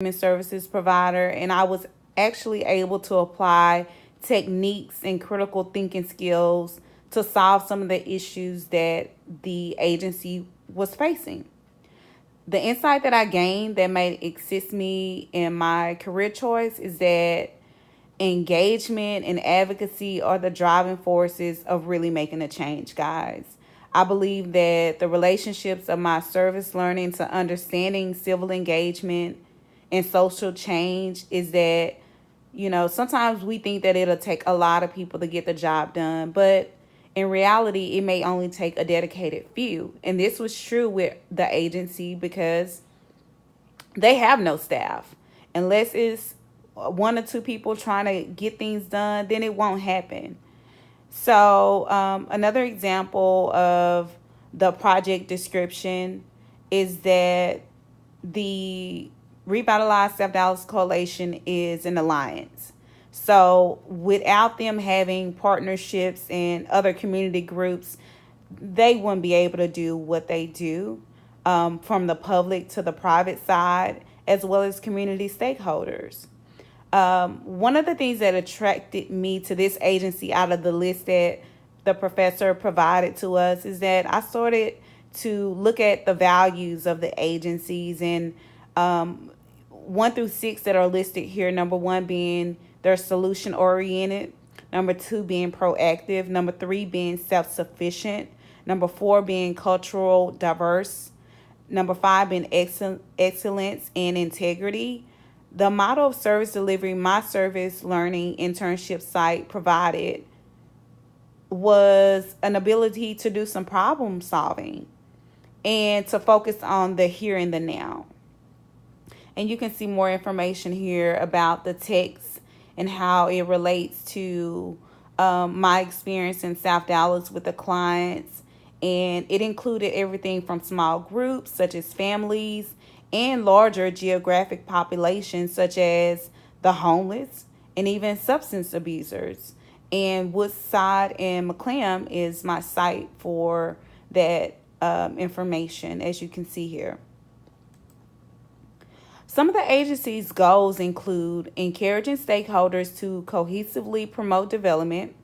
human services provider, and I was actually able to apply techniques and critical thinking skills to solve some of the issues that the agency was facing. The insight that I gained that made assist me in my career choice is that engagement and advocacy are the driving forces of really making a change, guys. I believe that the relationships of my service learning to understanding civil engagement and social change is that, sometimes we think that it'll take a lot of people to get the job done, but in reality, it may only take a dedicated few. And this was true with the agency because they have no staff. Unless it's one or two people trying to get things done, then it won't happen. So another example of the project description is that the Revitalized South Dallas Coalition is an alliance. So without them having partnerships and other community groups, they wouldn't be able to do what they do, from the public to the private side, as well as community stakeholders. One of the things that attracted me to this agency out of the list that the professor provided to us is that I started to look at the values of the agencies, and 1 through 6 that are listed here. Number 1 being they're solution oriented. Number 2 being proactive. Number 3 being self-sufficient. Number 4 being cultural diverse. Number 5 being excellence and integrity. The model of service delivery my service learning internship site provided was an ability to do some problem solving and to focus on the here and the now. And you can see more information here about the text and how it relates to my experience in South Dallas with the clients. And it included everything from small groups such as families and larger geographic populations such as the homeless and even substance abusers. And Woodside and McClam is my site for that information, as you can see here. Some of the agency's goals include encouraging stakeholders to cohesively promote development,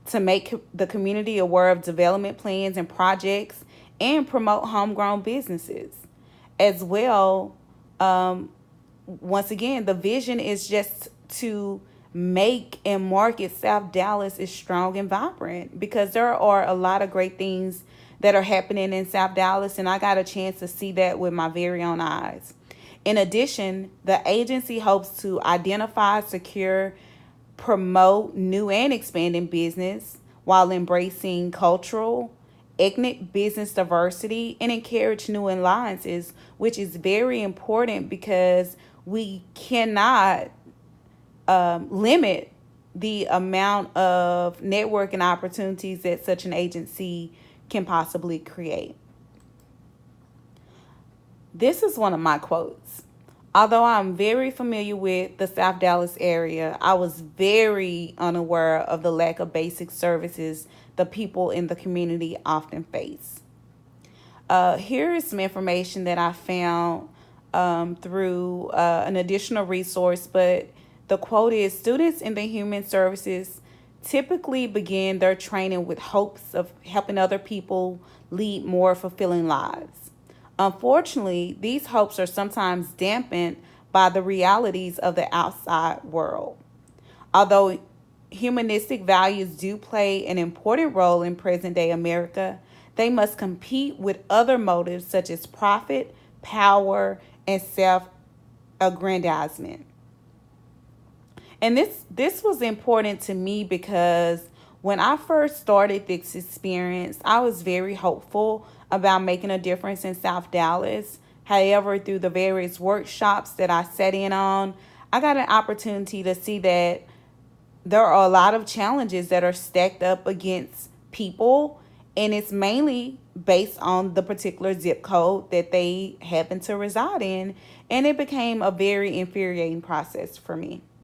to make the community aware of development plans and projects, and promote homegrown businesses. As well, once again, the vision is just to make and market South Dallas is strong and vibrant, because there are a lot of great things that are happening in South Dallas, and I got a chance to see that with my very own eyes. In addition, the agency hopes to identify, secure, promote new and expanding business while embracing cultural, ethnic business diversity, and encourage new alliances, which is very important because we cannot limit the amount of networking opportunities that such an agency can possibly create. This is one of my quotes. Although I'm very familiar with the South Dallas area, I was very unaware of the lack of basic services the people in the community often face. Here is some information that I found through an additional resource, but the quote is, students in the human services typically begin their training with hopes of helping other people lead more fulfilling lives. Unfortunately, these hopes are sometimes dampened by the realities of the outside world. Although humanistic values do play an important role in present-day America, they must compete with other motives such as profit, power, and self-aggrandizement. And this was important to me because when I first started this experience, I was very hopeful about making a difference in South Dallas. However, through the various workshops that I sat in on, I got an opportunity to see that there are a lot of challenges that are stacked up against people, and it's mainly based on the particular zip code that they happen to reside in, and it became a very infuriating process for me.